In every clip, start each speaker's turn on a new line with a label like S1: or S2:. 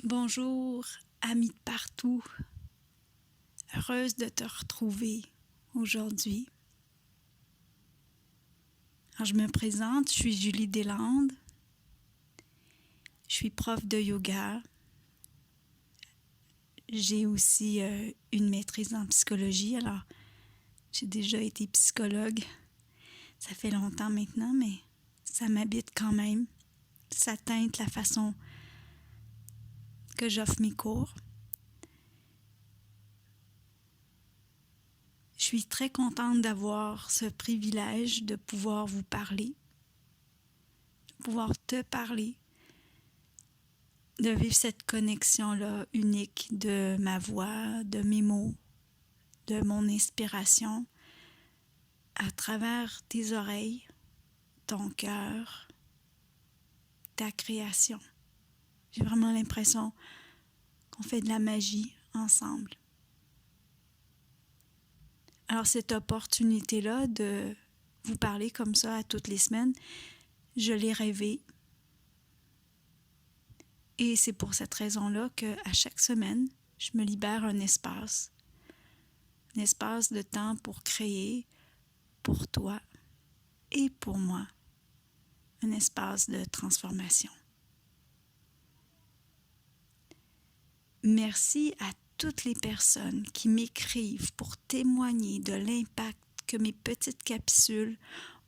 S1: Bonjour, amis de partout. Heureuse de te retrouver aujourd'hui. Alors, je me présente, je suis Julie Deslandes. Je suis prof de yoga. J'ai aussi une maîtrise en psychologie. Alors, j'ai déjà été psychologue. Ça fait longtemps maintenant, mais ça m'habite quand même. Ça teinte la façon que j'offre mes cours. Je suis très contente d'avoir ce privilège de pouvoir vous parler, de pouvoir te parler, de vivre cette connexion-là unique de ma voix, de mes mots, de mon inspiration à travers tes oreilles, ton cœur, ta création. J'ai vraiment l'impression qu'on fait de la magie ensemble. Alors cette opportunité-là de vous parler comme ça à toutes les semaines, je l'ai rêvée. Et c'est pour cette raison-là qu'à chaque semaine, je me libère un espace de temps pour créer, pour toi et pour moi, un espace de transformation. Merci à toutes les personnes qui m'écrivent pour témoigner de l'impact que mes petites capsules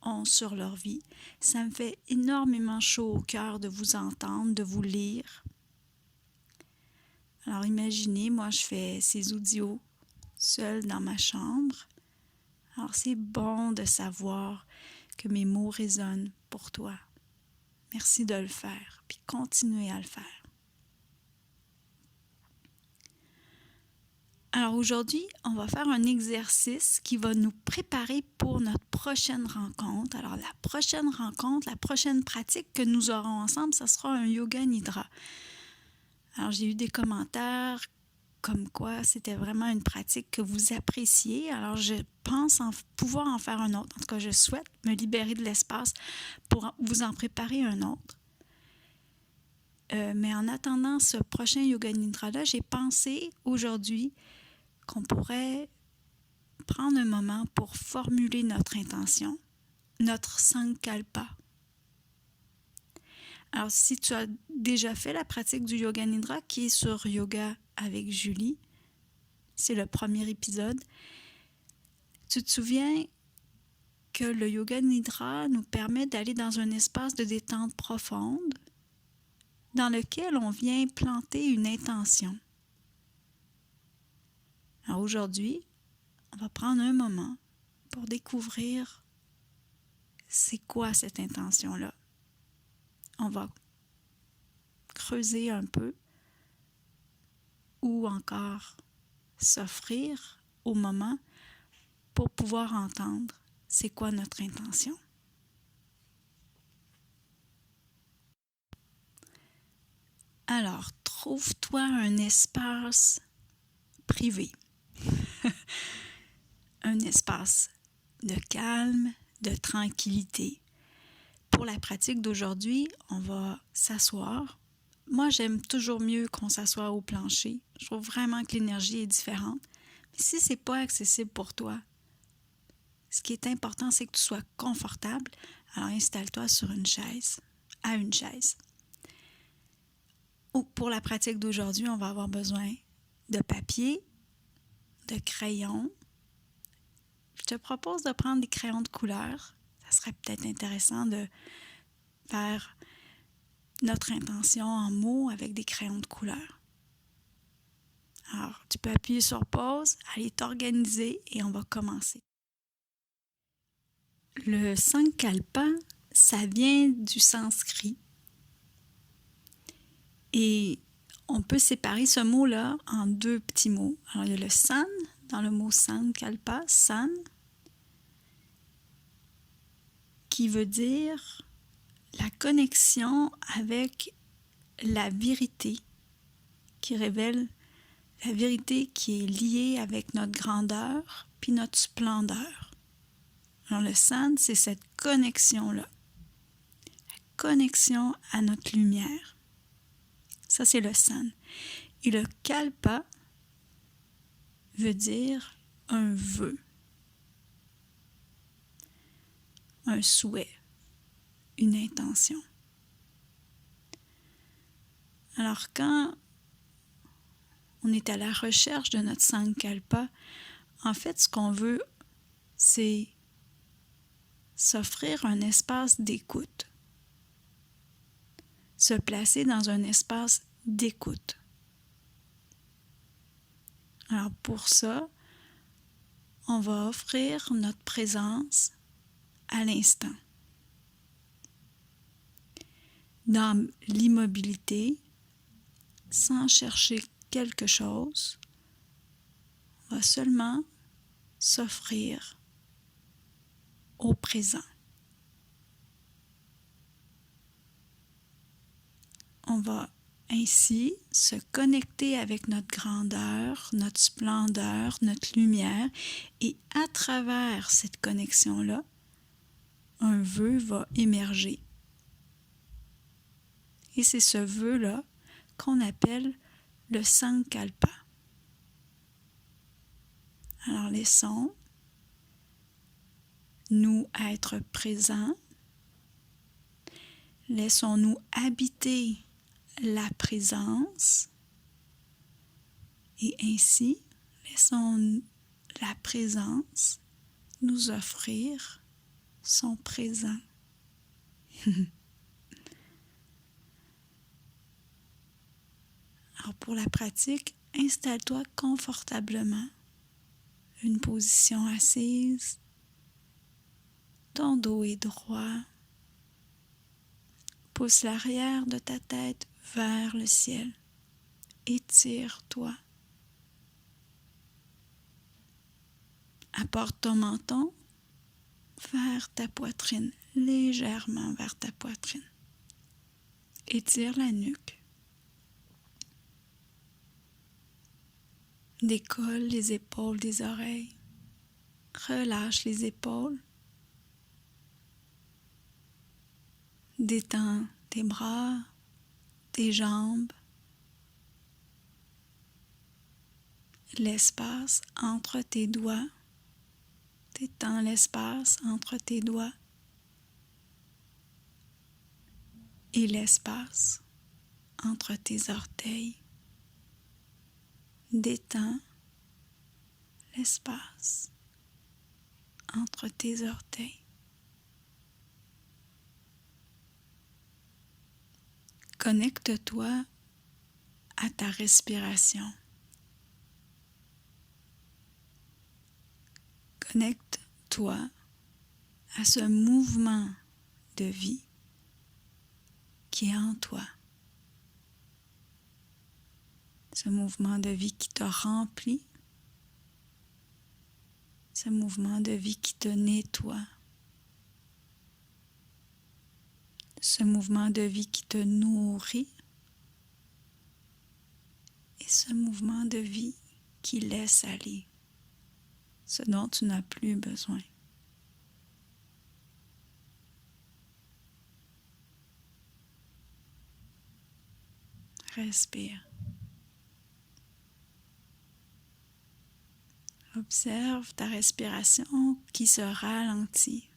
S1: ont sur leur vie. Ça me fait énormément chaud au cœur de vous entendre, de vous lire. Alors imaginez, moi je fais ces audios seule dans ma chambre. Alors c'est bon de savoir que mes mots résonnent pour toi. Merci de le faire, puis continuez à le faire. Alors aujourd'hui, on va faire un exercice qui va nous préparer pour notre prochaine rencontre. Alors la prochaine rencontre, la prochaine pratique que nous aurons ensemble, ça sera un yoga nidra. Alors j'ai eu des commentaires comme quoi c'était vraiment une pratique que vous appréciez. Alors je pense pouvoir en faire un autre. En tout cas, je souhaite me libérer de l'espace pour vous en préparer un autre. Mais en attendant ce prochain Yoga Nidra-là, j'ai pensé aujourd'hui qu'on pourrait prendre un moment pour formuler notre intention, notre Sankalpa. Alors, si tu as déjà fait la pratique du Yoga Nidra, qui est sur Yoga avec Julie, c'est le premier épisode, tu te souviens que le Yoga Nidra nous permet d'aller dans un espace de détente profonde dans lequel on vient planter une intention. Alors aujourd'hui, on va prendre un moment pour découvrir c'est quoi cette intention-là. On va creuser un peu ou encore s'offrir au moment pour pouvoir entendre c'est quoi notre intention. Alors, trouve-toi un espace privé, un espace de calme, de tranquillité. Pour la pratique d'aujourd'hui, on va s'asseoir. Moi, j'aime toujours mieux qu'on s'assoie au plancher. Je trouve vraiment que l'énergie est différente. Mais si ce n'est pas accessible pour toi, ce qui est important, c'est que tu sois confortable. Alors, installe-toi sur une chaise, à une chaise. Pour la pratique d'aujourd'hui, on va avoir besoin de papier, de crayon. Je te propose de prendre des crayons de couleur. Ça serait peut-être intéressant de faire notre intention en mots avec des crayons de couleur. Alors, tu peux appuyer sur pause, aller t'organiser et on va commencer. Le Sankalpa, ça vient du sanskrit. Et on peut séparer ce mot-là en deux petits mots. Alors, il y a le san, dans le mot Sankalpa, san, qui veut dire la connexion avec la vérité, qui révèle la vérité qui est liée avec notre grandeur puis notre splendeur. Alors le san, c'est cette connexion-là, la connexion à notre lumière. Ça, c'est le san. Et le kalpa veut dire un vœu, un souhait, une intention. Alors, quand on est à la recherche de notre sankalpa, en fait, ce qu'on veut, c'est s'offrir un espace d'écoute, se placer dans un espace d'écoute. Alors pour ça, on va offrir notre présence à l'instant. Dans l'immobilité, sans chercher quelque chose, on va seulement s'offrir au présent. On va ainsi se connecter avec notre grandeur, notre splendeur, notre lumière, et à travers cette connexion-là, un vœu va émerger. Et c'est ce vœu-là qu'on appelle le sankalpa. Alors laissons-nous être présents, laissons-nous habiter la présence et ainsi laissons la présence nous offrir son présent. Alors pour la pratique, installe-toi confortablement, une position assise, ton dos est droit, pousse l'arrière de ta tête vers le ciel, étire-toi. Apporte ton menton vers ta poitrine, légèrement vers ta poitrine. Étire la nuque. Décolle les épaules des oreilles. Relâche les épaules. Détends tes bras, tes jambes. L'espace entre tes doigts. Détends l'espace entre tes doigts et l'espace entre tes orteils. Détends l'espace entre tes orteils. Connecte-toi à ta respiration. Connecte-toi à ce mouvement de vie qui est en toi. Ce mouvement de vie qui te remplit, ce mouvement de vie qui te nettoie, ce mouvement de vie qui te nourrit et ce mouvement de vie qui laisse aller ce dont tu n'as plus besoin. Respire. Observe ta respiration qui se ralentit.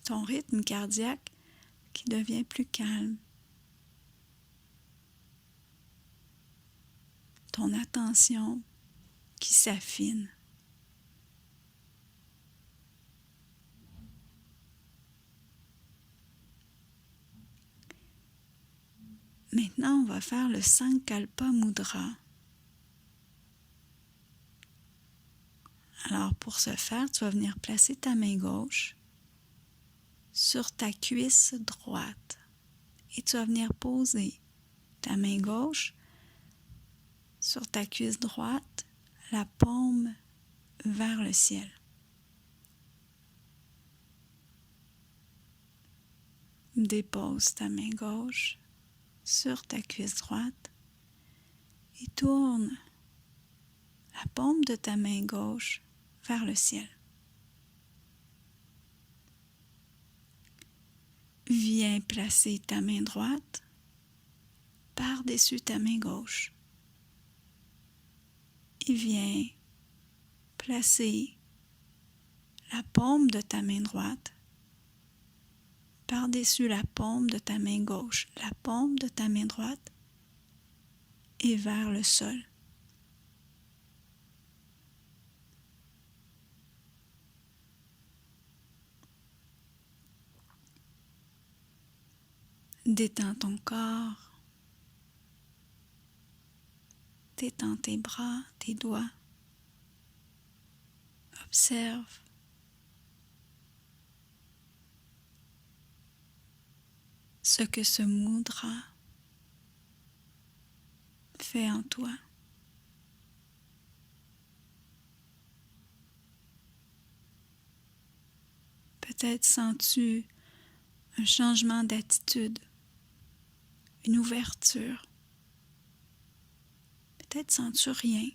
S1: Ton rythme cardiaque qui devient plus calme. Ton attention qui s'affine. Maintenant, on va faire le Sankalpa Mudra. Alors, pour ce faire, tu vas venir placer ta main gauche sur ta cuisse droite et tu vas venir poser ta main gauche sur ta cuisse droite, la paume vers le ciel. Dépose ta main gauche sur ta cuisse droite et tourne la paume de ta main gauche vers le ciel. Viens placer ta main droite par-dessus ta main gauche et viens placer la paume de ta main droite par-dessus la paume de ta main gauche, la paume de ta main droite et vers le sol. Détends ton corps, détends tes bras, tes doigts. Observe ce que ce mudra fait en toi. Peut-être sens-tu un changement d'attitude, une ouverture. Peut-être sens-tu rien.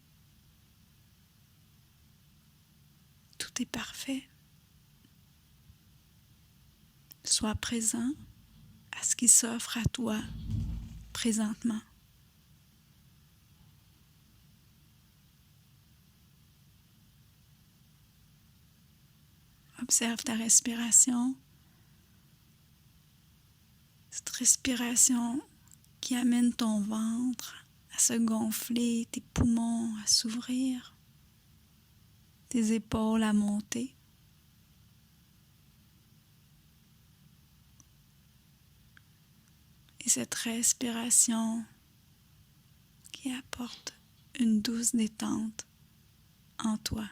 S1: Tout est parfait. Sois présent à ce qui s'offre à toi présentement. Observe ta respiration. Cette respiration qui amène ton ventre à se gonfler, tes poumons à s'ouvrir, tes épaules à monter. Et cette respiration qui apporte une douce détente en toi.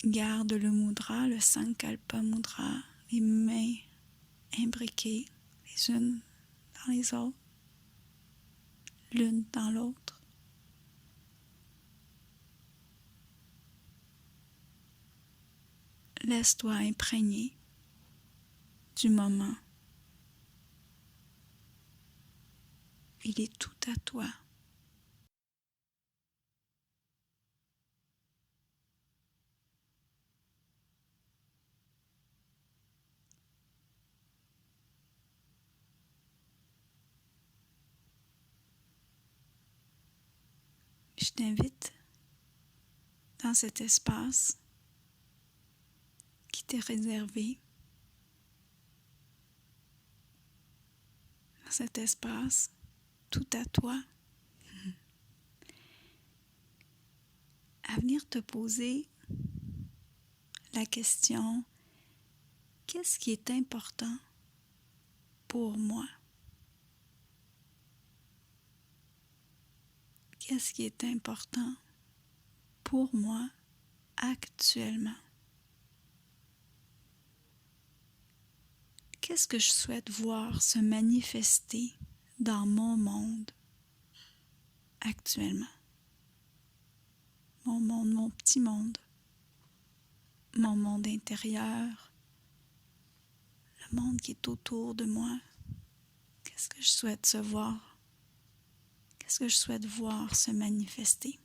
S1: Garde le mudra, le Sankalpa Mudra, les mains imbriquées les unes dans les autres, l'une dans l'autre. Laisse-toi imprégner du moment. Il est tout à toi. Je t'invite dans cet espace qui t'est réservé, dans cet espace tout à toi, à venir te poser la question: qu'est-ce qui est important pour moi? Qu'est-ce qui est important pour moi actuellement? Qu'est-ce que je souhaite voir se manifester dans mon monde actuellement? Mon monde, mon petit monde, mon monde intérieur, le monde qui est autour de moi. Qu'est-ce que je souhaite se voir? Qu'est-ce que je souhaite voir se manifester?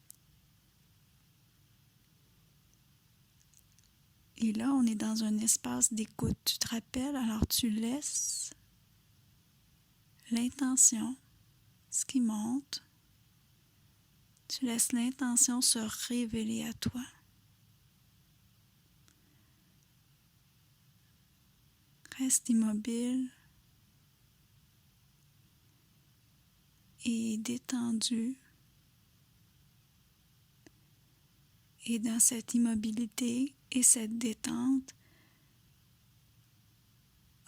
S1: Et là, on est dans un espace d'écoute. Tu te rappelles, alors tu laisses l'intention, ce qui monte, tu laisses l'intention se révéler à toi. Reste immobile et détendu. Et dans cette immobilité et cette détente,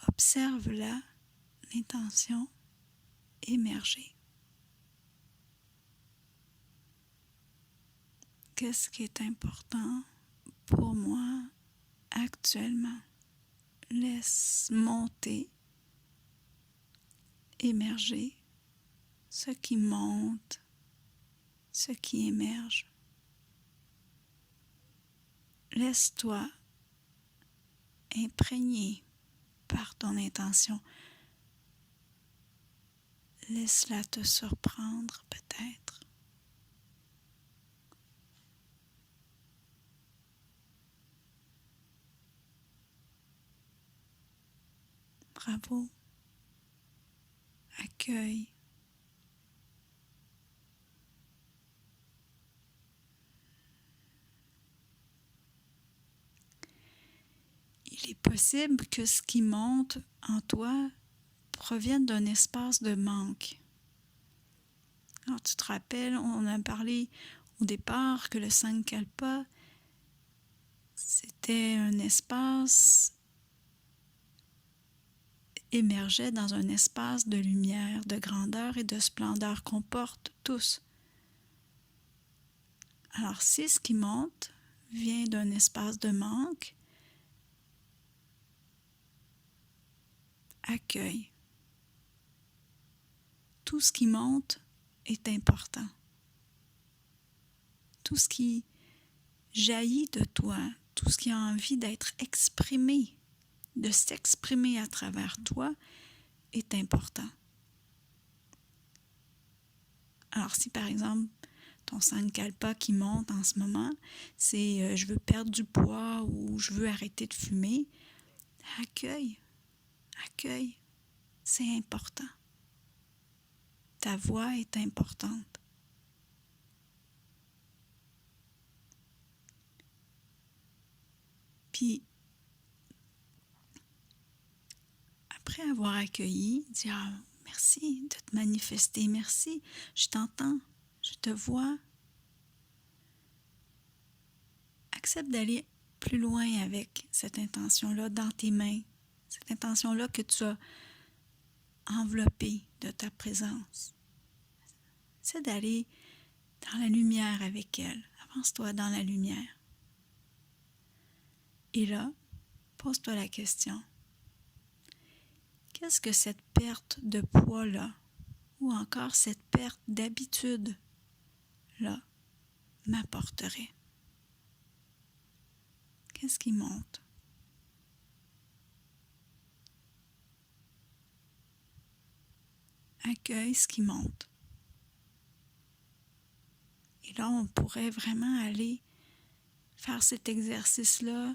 S1: observe-la, l'intention, émerger. Qu'est-ce qui est important pour moi actuellement? Laisse monter, émerger ce qui monte, ce qui émerge. Laisse-toi imprégner par ton intention. Laisse-la te surprendre peut-être. Bravo. Accueille. Il est possible que ce qui monte en toi provienne d'un espace de manque. Alors, tu te rappelles, on a parlé au départ que le Sankalpa, c'était un espace, émergeait dans un espace de lumière, de grandeur et de splendeur qu'on porte tous. Alors, si ce qui monte vient d'un espace de manque, accueille. Tout ce qui monte est important. Tout ce qui jaillit de toi, tout ce qui a envie d'être exprimé, de s'exprimer à travers toi, est important. Alors si par exemple, ton Sankalpa qui monte en ce moment, c'est je veux perdre du poids ou je veux arrêter de fumer, accueille, c'est important. Ta voix est importante. Puis, après avoir accueilli, dire merci de te manifester, merci, je t'entends, je te vois. Accepte d'aller plus loin avec cette intention-là dans tes mains, cette intention-là que tu as enveloppée de ta présence. C'est d'aller dans la lumière avec elle. Avance-toi dans la lumière. Et là, pose-toi la question. Qu'est-ce que cette perte de poids-là, ou encore cette perte d'habitude-là, m'apporterait? Qu'est-ce qui monte? Accueille ce qui monte. Et là, on pourrait vraiment aller faire cet exercice-là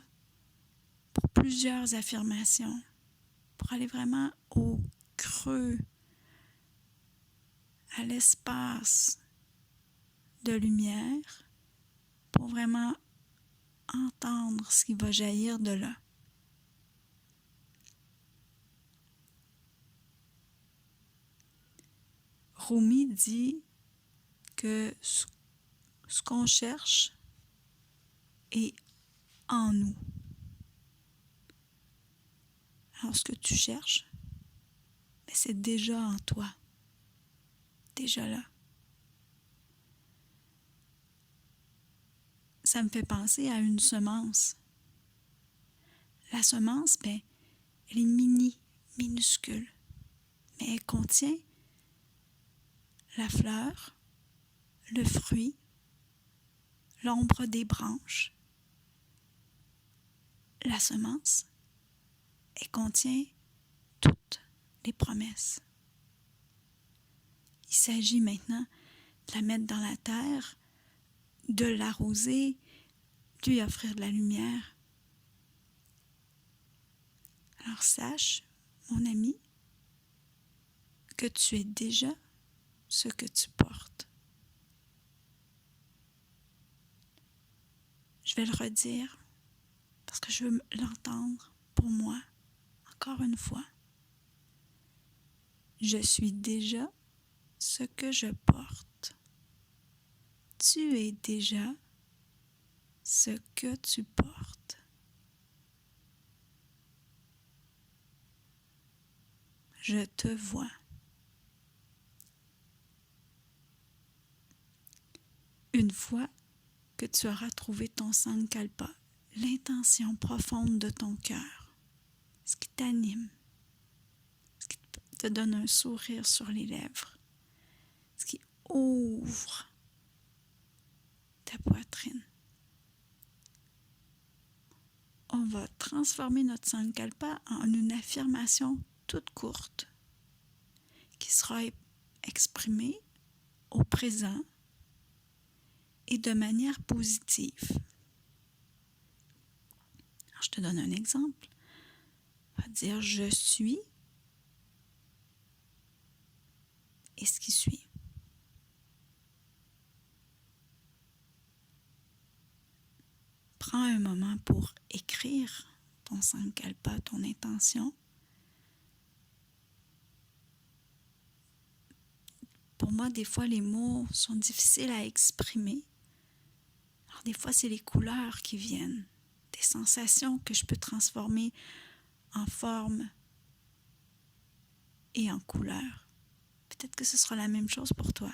S1: pour plusieurs affirmations, pour aller vraiment au creux, à l'espace de lumière, pour vraiment entendre ce qui va jaillir de là. Rumi dit que ce qu'on cherche est en nous. Alors, ce que tu cherches, c'est déjà en toi, déjà là. Ça me fait penser à une semence. La semence, elle est minuscule, mais elle contient la fleur, le fruit, l'ombre des branches. La semence, elle contient toutes les promesses. Il s'agit maintenant de la mettre dans la terre, de l'arroser, de lui offrir de la lumière. Alors sache, mon ami, que tu es déjà ce que tu portes. Je vais le redire parce que je veux l'entendre pour moi, encore une fois. Je suis déjà ce que je porte. Tu es déjà ce que tu portes. Je te vois. Une fois que tu auras trouvé ton Sankalpa, l'intention profonde de ton cœur, ce qui t'anime, ce qui te donne un sourire sur les lèvres, ce qui ouvre ta poitrine. On va transformer notre Sankalpa en une affirmation toute courte qui sera exprimée au présent et de manière positive. Alors, je te donne un exemple. On va dire « Je suis et ce qui suit. Prends un moment pour écrire ton sankalpa, ton intention. Pour moi, des fois, les mots sont difficiles à exprimer. Alors, des fois, c'est les couleurs qui viennent, des sensations que je peux transformer en forme et en couleur. Peut-être que ce sera la même chose pour toi.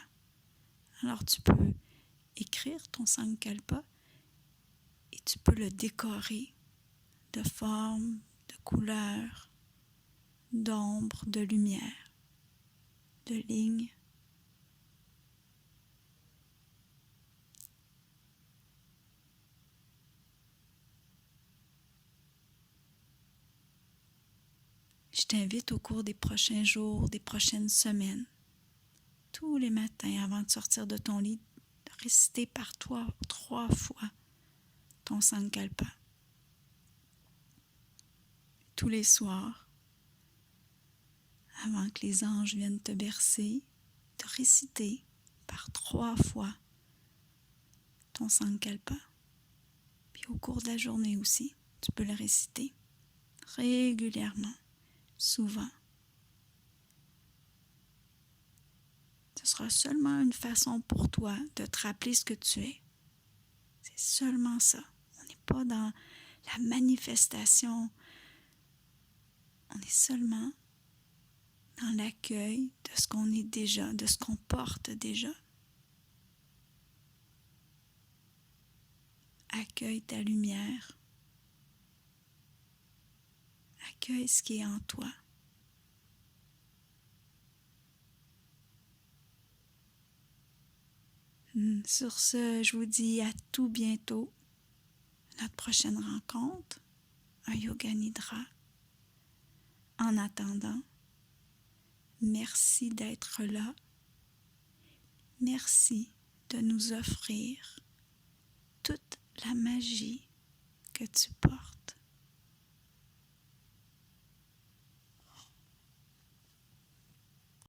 S1: Alors, tu peux écrire ton sankalpa et tu peux le décorer de formes, de couleurs, d'ombre, de lumière, de lignes. Je t'invite au cours des prochains jours, des prochaines semaines, tous les matins avant de sortir de ton lit, de réciter par toi 3 fois ton sankalpa. Tous les soirs, avant que les anges viennent te bercer, de réciter par 3 fois ton sankalpa. Puis au cours de la journée aussi, tu peux le réciter régulièrement, souvent. Ce sera seulement une façon pour toi de te rappeler ce que tu es. C'est seulement ça. On n'est pas dans la manifestation. On est seulement dans l'accueil de ce qu'on est déjà, de ce qu'on porte déjà. Accueille ta lumière. Accueille ce qui est en toi. Sur ce, je vous dis à tout bientôt. Notre prochaine rencontre, un yoga nidra. En attendant, merci d'être là. Merci de nous offrir toute la magie que tu portes.